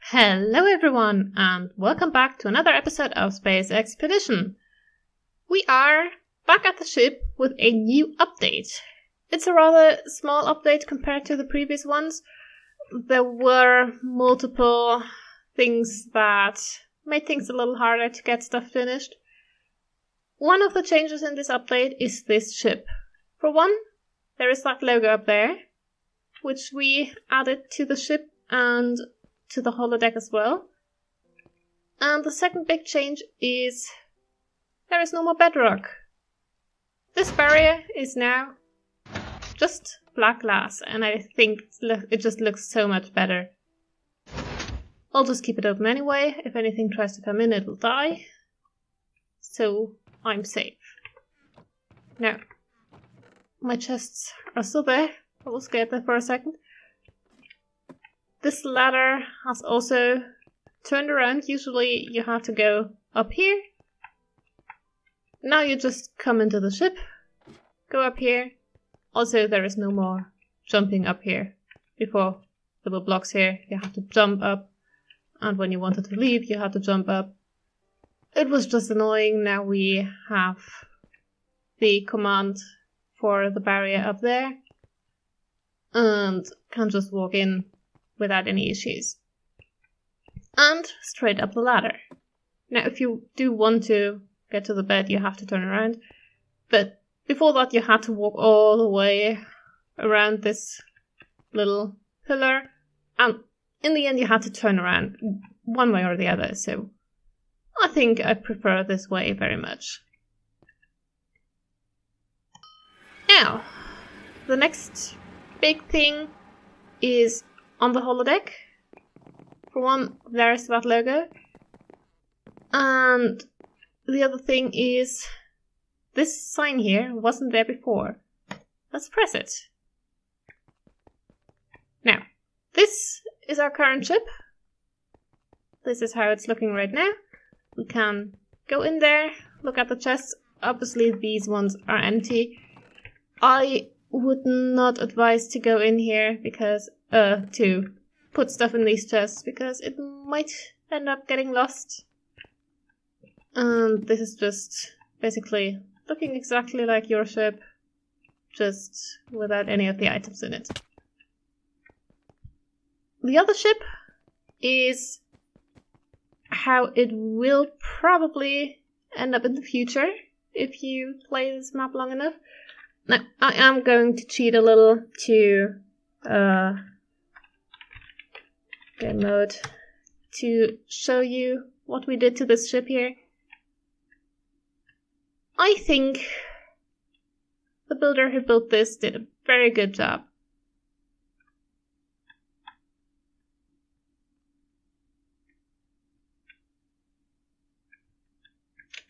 Hello everyone, and welcome back to another episode of Space Expedition. We are back at the ship with a new update. It's a rather small update compared to the previous ones. There were multiple things that made things a little harder to get stuff finished. One of the changes in this update is this ship. For one, there is that logo up there, which we added to the ship and to the holodeck as well. And the second big change is there is no more bedrock. This barrier is now just black glass, and I think it just looks so much better. I'll just keep it open anyway. If anything tries to come in, it'll die. So I'm safe. Now, my chests are still there. I was scared there for a second. This ladder has also turned around. Usually you have to go up here. Now you just come into the ship, go up here. Also, there is no more jumping up here. Before, there were blocks here, you had to jump up. And when you wanted to leave, you had to jump up. It was just annoying. Now we have the command for the barrier up there. And can just walk in without any issues. And straight up the ladder. Now, if you do want to get to the bed, you have to turn around. But before that, you had to walk all the way around this little pillar. And in the end, you had to turn around one way or the other. So I think I prefer this way very much. Now, the next big thing is on the holodeck. For one, there's that logo. And the other thing is this sign here wasn't there before. Let's press it. Now, this is our current ship. This is how it's looking right now. We can go in there, look at the chests. Obviously, these ones are empty. I would not advise to go in here because to put stuff in these chests because it might end up getting lost. And this is just basically looking exactly like your ship, just without any of the items in it. The other ship is how it will probably end up in the future if you play this map long enough. Now, I am going to cheat a little to game mode to show you what we did to this ship here. I think the builder who built this did a very good job.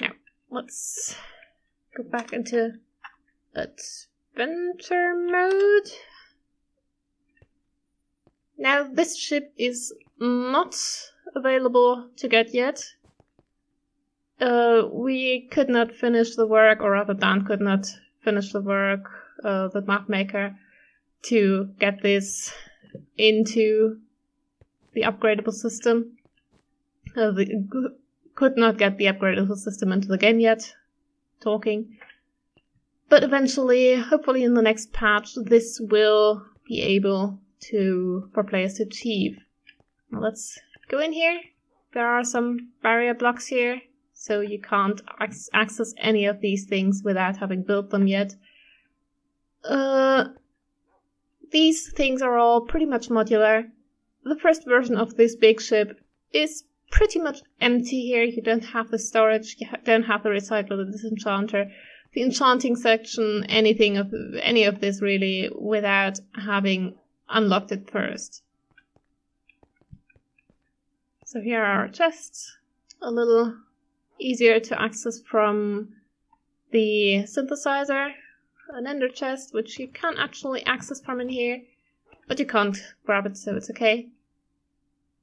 Now, let's go back into adventure mode. Now, this ship is not available to get yet. We could not finish the work, or rather Dan could not finish the work, the map maker, to get this into the upgradable system. Could not get the upgradable system into the game yet. Talking. But eventually, hopefully in the next patch, this will be able for players to achieve. Now let's go in here. There are some barrier blocks here, so you can't access any of these things without having built them yet. These things are all pretty much modular. The first version of this big ship is pretty much empty here. You don't have the storage, you don't have the recycler, the disenchanter, the enchanting section, any of this really, without having unlocked it first. So here are our chests, a little easier to access from the synthesizer, an ender chest, which you can actually access from in here, but you can't grab it, so it's okay.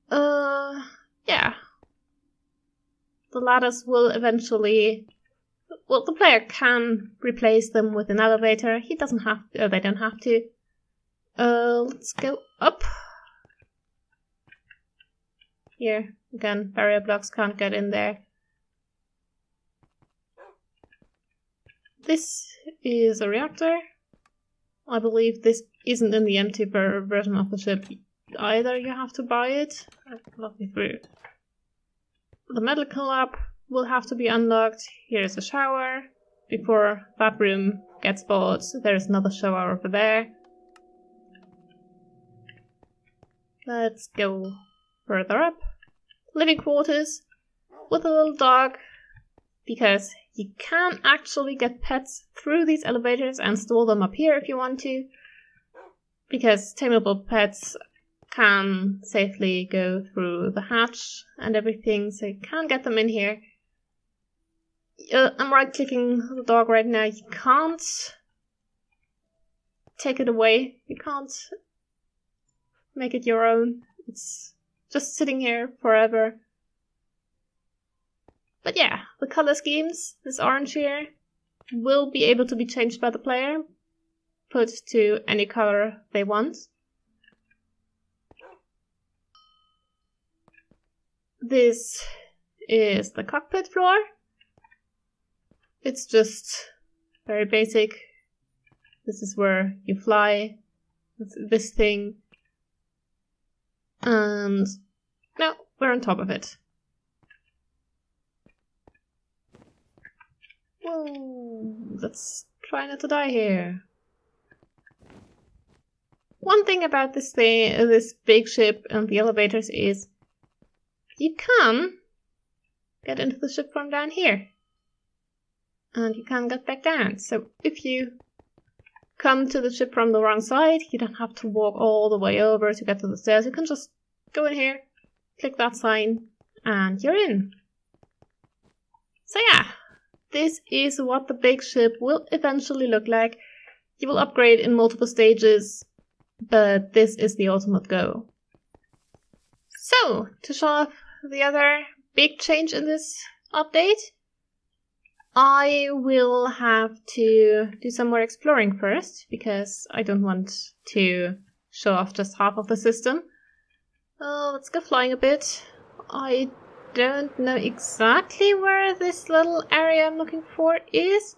Yeah. The ladders will eventually, well, the player can replace them with an elevator. He doesn't have to, they don't have to. Let's go up. Here, again, barrier blocks can't get in there. This is a reactor. I believe this isn't in the empty version of the ship either. You have to buy it. Let me through. The medical lab will have to be unlocked. Here's a shower. Before that room gets bought, there's another shower over there. Let's go further up. Living quarters with a little dog, because you can actually get pets through these elevators and store them up here if you want to, because tameable pets can safely go through the hatch and everything, so you can get them in here. I'm right-clicking the dog right now. You can't take it away. You can't make it your own. It's just sitting here forever. But yeah, the color schemes, this orange here, will be able to be changed by the player, put to any color they want. This is the cockpit floor. It's just very basic. This is where you fly, this thing. And now we're on top of it. Whoa, let's try not to die here. One thing about this big ship and the elevators is you can get into the ship from down here. And you can get back down. So if you come to the ship from the wrong side, you don't have to walk all the way over to get to the stairs. You can just go in here, click that sign, and you're in. So yeah, this is what the big ship will eventually look like. You will upgrade in multiple stages, but this is the ultimate goal. So, to show off the other big change in this update, I will have to do some more exploring first, because I don't want to show off just half of the system. Let's go flying a bit. I don't know exactly where this little area I'm looking for is.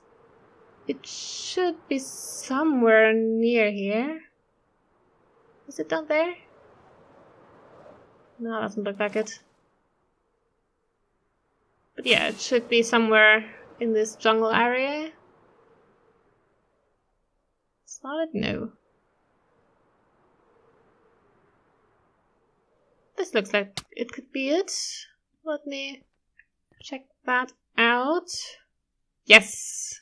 It should be somewhere near here. Is it down there? No, doesn't look like it. But yeah, it should be somewhere in this jungle area. Solid? No. This looks like it could be it. Let me check that out. Yes!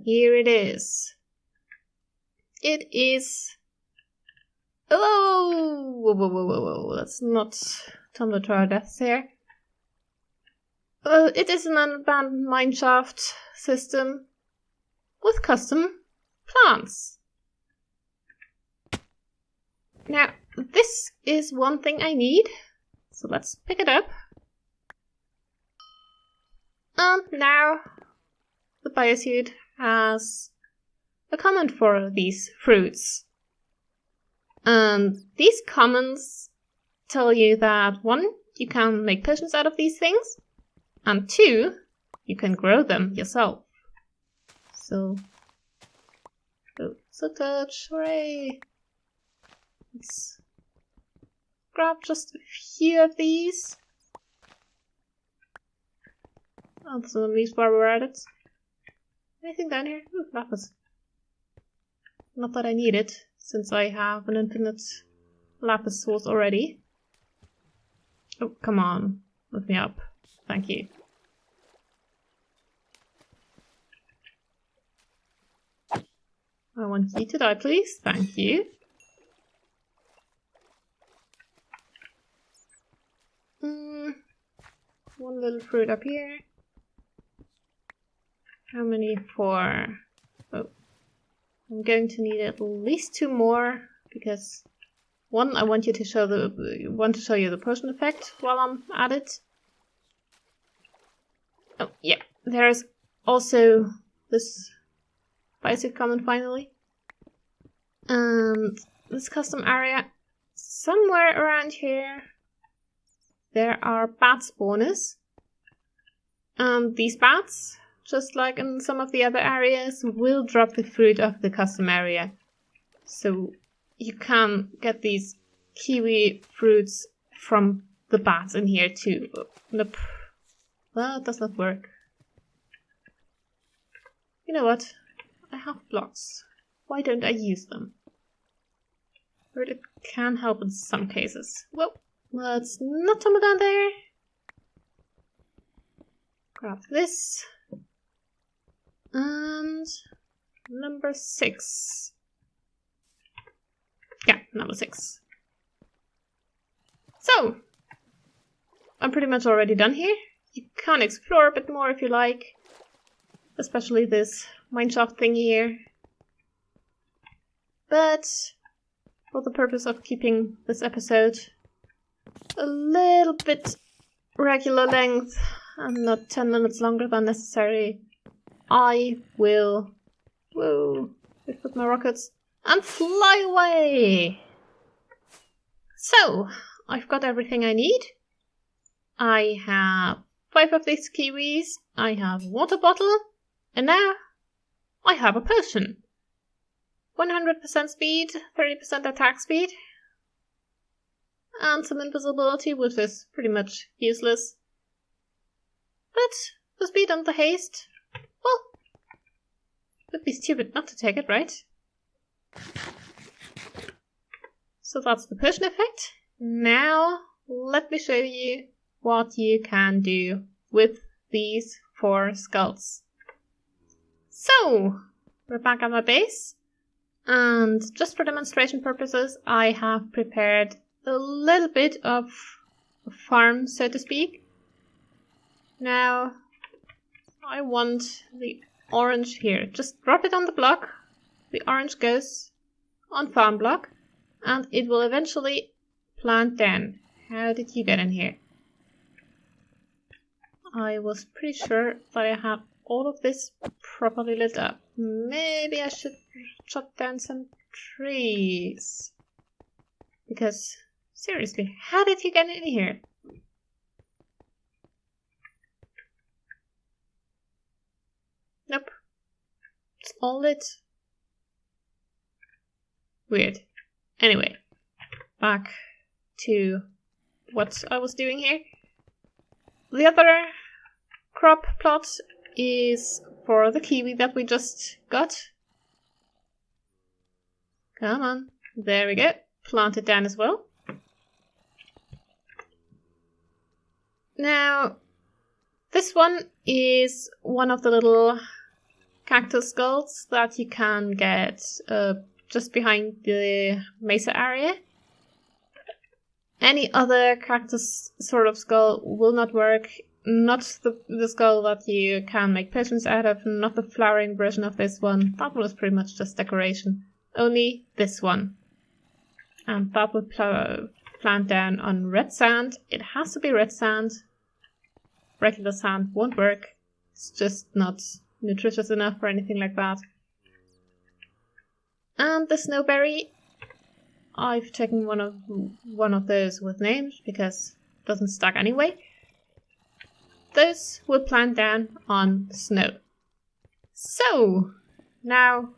Here it is. It is... Oh! Whoa, whoa, whoa, whoa, whoa. Let's not tumble to our deaths here. It is an unabandoned mineshaft system with custom plants. Now, this is one thing I need, so let's pick it up. And now the biosuit has a comment for these fruits. And these comments tell you that 1, you can make potions out of these things, and 2, you can grow them yourself. So, touch, hooray! Let's grab just a few of these. And some of these while we're at it. Anything down here? Ooh, lapis. Not that I need it, since I have an infinite lapis source already. Oh, come on. Lift me up. Thank you. I want you to die, please. Thank you. One little fruit up here. How many for... Oh. I'm going to need at least 2 more, because 1, I want you to show you the potion effect while I'm at it. Oh, yeah. There's also this basic comment finally. And this custom area somewhere around here. there are bat spawners. And these bats, just like in some of the other areas, will drop the fruit of the custom area. So you can get these kiwi fruits from the bats in here too. Nope. That does not work. You know what? I have blocks. Why don't I use them? But it can help in some cases. Well, let's not tumble down there. Grab this. And number 6. Yeah, number 6. So, I'm pretty much already done here. You can explore a bit more if you like. Especially this mineshaft thing here. But for the purpose of keeping this episode a little bit regular length and not 10 minutes longer than necessary, I will with my rockets and fly away. So, I've got everything I need. I have 5 of these kiwis, I have a water bottle, and now I have a potion. 100% speed, 30% attack speed, and some invisibility, which is pretty much useless. But the speed and the haste, well, would be stupid not to take it, right? So that's the potion effect. Now, let me show you what you can do with these 4 skulls. So, we're back at my base, and just for demonstration purposes, I have prepared a little bit of a farm, so to speak. Now, I want the orange here. Just drop it on the block, the orange goes on farm block, and it will eventually plant down. How did you get in here? I was pretty sure that I had all of this properly lit up. Maybe I should chop down some trees. Because, seriously, how did you get in here? Nope. It's all lit. Weird. Anyway, back to what I was doing here. The other crop plot is for the kiwi that we just got. Come on. There we go. Plant it down as well. Now, this one is one of the little cactus skulls that you can get just behind the mesa area. Any other cactus sort of skull will not work. Not the skull that you can make potions out of, not the flowering version of this one. That one was pretty much just decoration. Only this one. And that would plant down on red sand. It has to be red sand. Regular sand won't work. It's just not nutritious enough or anything like that. And the snowberry, I've taken one of those with names because it doesn't stack anyway. Those will plant down on snow. So, now,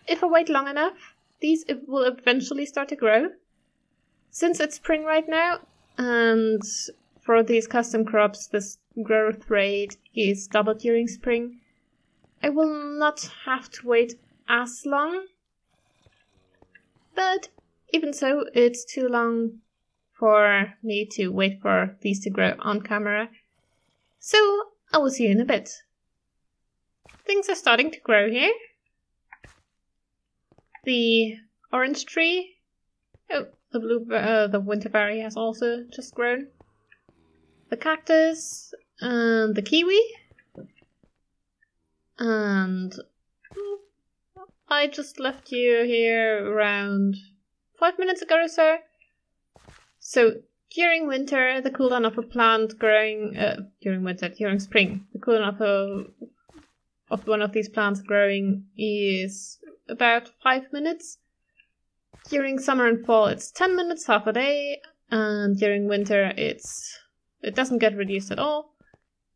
if I wait long enough, these will eventually start to grow. Since it's spring right now, and for these custom crops, this growth rate is double during spring, I will not have to wait as long. But even so, it's too long for me to wait for these to grow on camera. So, I will see you in a bit. Things are starting to grow here. The orange tree, the winterberry has also just grown. The cactus, and the kiwi. And I just left you here around 5 minutes ago or so. So, during winter, the cooldown of a plant growing, during spring, the cooldown of one of these plants growing is about 5 minutes. During summer and fall, it's 10 minutes, half a day, and during winter it doesn't get reduced at all.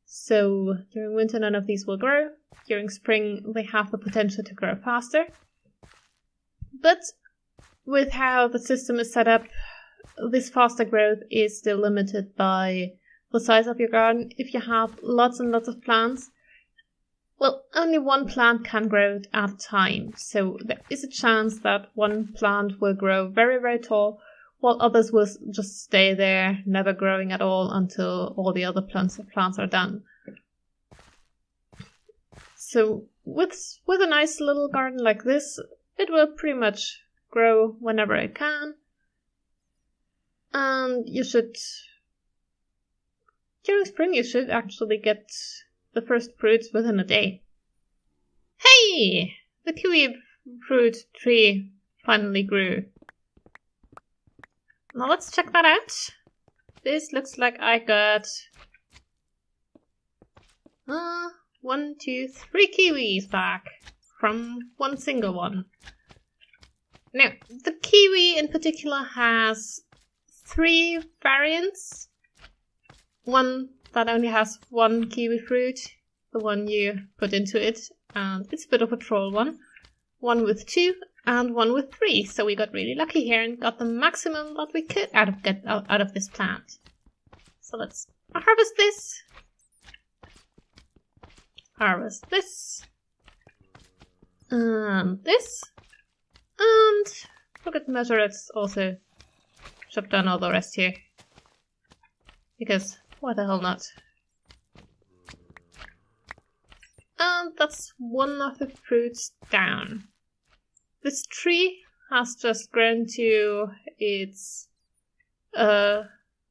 So during winter none of these will grow. During spring they have the potential to grow faster. But with how the system is set up, this faster growth is still limited by the size of your garden. If you have lots and lots of plants, well, only one plant can grow at a time. So there is a chance that one plant will grow very, very tall, while others will just stay there, never growing at all until all the other plants are done. So with a nice little garden like this, it will pretty much grow whenever it can. And during spring you should actually get the first fruits within a day. Hey! The kiwi fruit tree finally grew. Now let's check that out. This looks like I got 1, 2, 3 kiwis back from one single one. Now, the kiwi in particular has 3 variants. One that only has 1 kiwi fruit, the one you put into it, and it's a bit of a troll one. One with 2 and one with 3, so we got really lucky here and got the maximum that we could out of this plant. So let's harvest this. Harvest this. And this. And forget to measure it, also chop down all the rest here. Because why the hell not? And that's one of the fruits down. This tree has just grown to its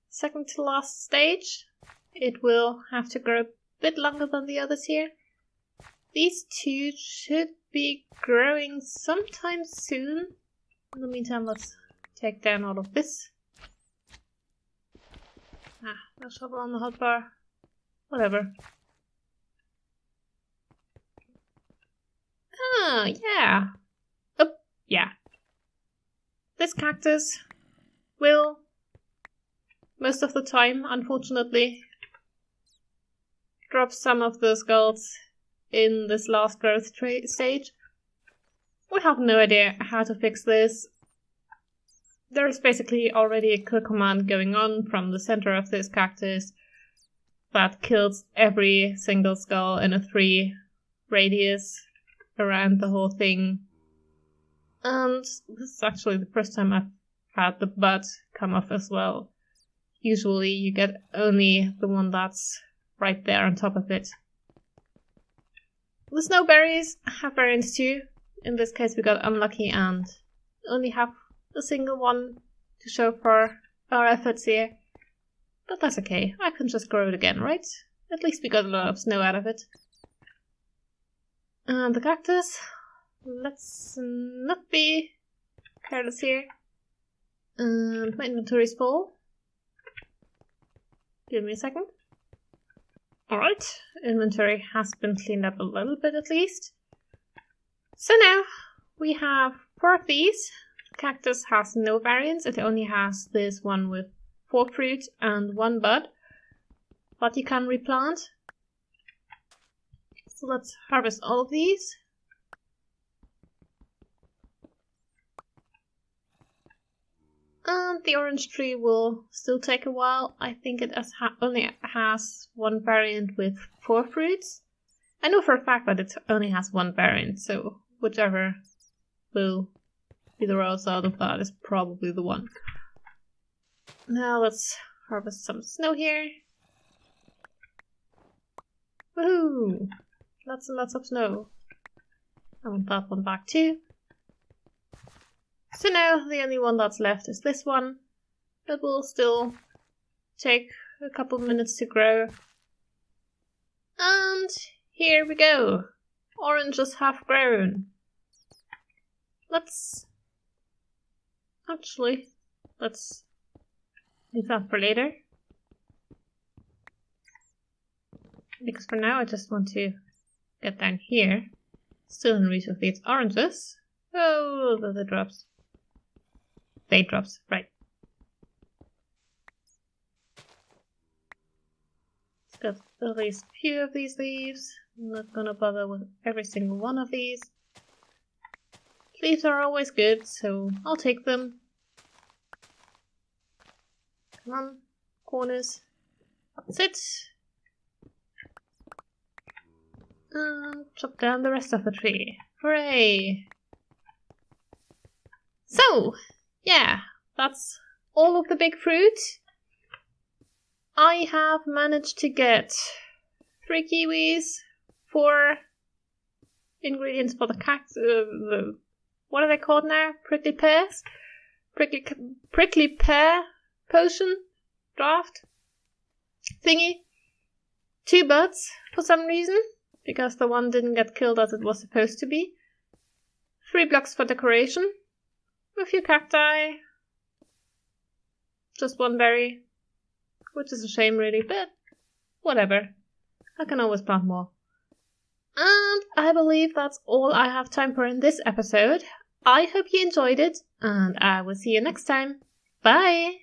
second to last stage. It will have to grow a bit longer than the others here. These 2 should be growing sometime soon. In the meantime, let's take down all of this. No shovel on the hotbar. Whatever. Ah, yeah. Oh, yeah. This cactus will, most of the time, unfortunately, drop some of the skulls in this last growth stage. We have no idea how to fix this. There is basically already a kill command going on from the center of this cactus that kills every single skull in a 3 radius around the whole thing. And this is actually the first time I've had the bud come off as well. Usually you get only the one that's right there on top of it. The snowberries have variants too. In this case we got unlucky and only have a single one to show for our efforts here. But that's okay, I can just grow it again, right? At least we got a lot of snow out of it. And the cactus, let's not be careless here. And my inventory's full. Give me a second. Alright, inventory has been cleaned up a little bit at least. So now we have 4 of these. Cactus has no variants, it only has this one with 4 fruit and 1 bud, but you can replant. So let's harvest all of these. And the orange tree will still take a while. I think it only has 1 variant with 4 fruits. I know for a fact that it only has 1 variant, so whichever will be the rose out of that is probably the one. Now let's harvest some snow here. Woohoo! Lots and lots of snow. I want that one back too. So now the only one that's left is this one. It will still take a couple minutes to grow. And here we go. Oranges have grown. Let's leave that for later. Because for now I just want to get down here. Still in reach of these oranges. Oh, the drops. They drops, right. Got at least a few of these leaves. I'm not gonna bother with every single one of these. Leaves are always good, so I'll take them. Come on, corners. That's it. And chop down the rest of the tree. Hooray! So, yeah, that's all of the big fruit. I have managed to get 3 kiwis, 4 ingredients for the cactus. What are they called now? Prickly pears? Prickly pear potion draft thingy. 2 buds for some reason, because the one didn't get killed as it was supposed to be. 3 blocks for decoration. A few cacti. Just 1 berry. Which is a shame really, but whatever. I can always plant more. And I believe that's all I have time for in this episode. I hope you enjoyed it, and I will see you next time. Bye!